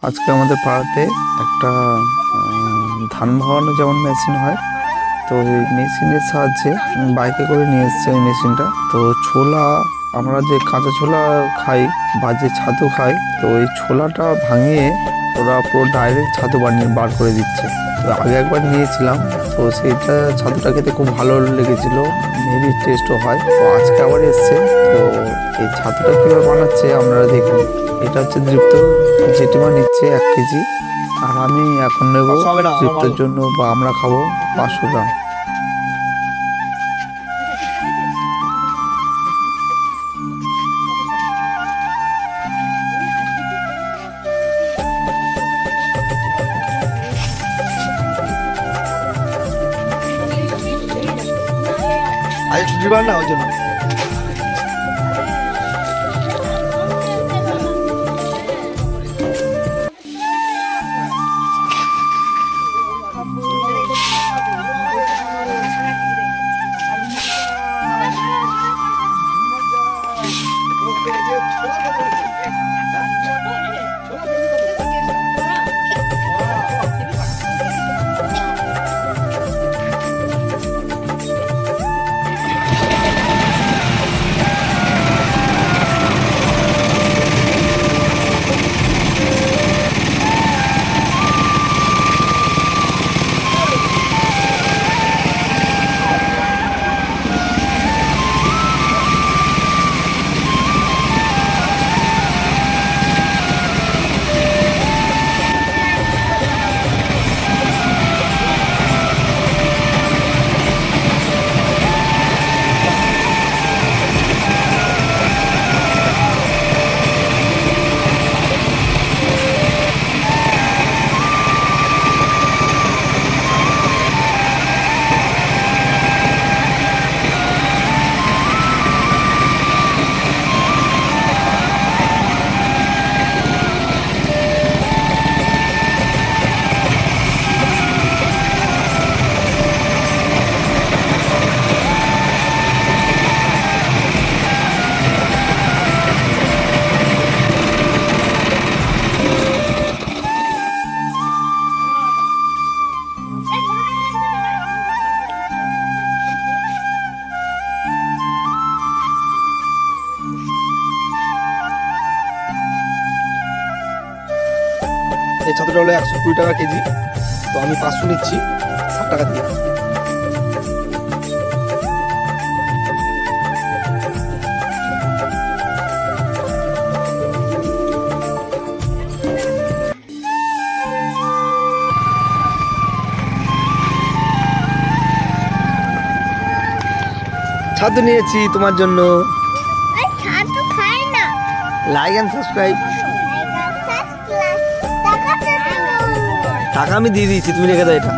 আজকে আমাদের পাড়াতে একটা ধান ভাঙানো যেমন মেশিন হয়, তো এই মেশিনের সাহায্যে বাইকে করে নিয়ে এসছে ওই মেশিনটা। তো ছোলা, আমরা যে কাঁচা ছোলা খাই বা যে ছাতু খাই, তো ওই ছোলাটা ভাঙিয়ে ওরা পুরো ডাইরেক্ট ছাতু বার করে দিচ্ছে। তো আগে একবার নিয়েছিলাম, তো সেইটা ছাতুটা খেতে খুব ভালো লেগেছিলো, হেভি টেস্টও হয়। তো আজকে আবার এসছে, তো এই ছাতুটা কীভাবে বানাচ্ছে আপনারা দেখুন। এটা হচ্ছে দৃপ্ত, জেঠিমা নিচ্ছে 1 কেজি, আর আমি এখন নেব দৃপ্তর জন্য বা আমরা খাবো 500 গ্রাম। আজ ছুটির বার না, ওই জন্য এই ছাতুটা হলো 120 টাকা কেজি। তো আমি 500 নিচ্ছি 60 টাকা দিয়ে। ছাতু নিয়েছি তোমার জন্য। Like and subscribe. টাকা আমি দিয়ে দিয়েছি, তুমি রেখে দাও এটা।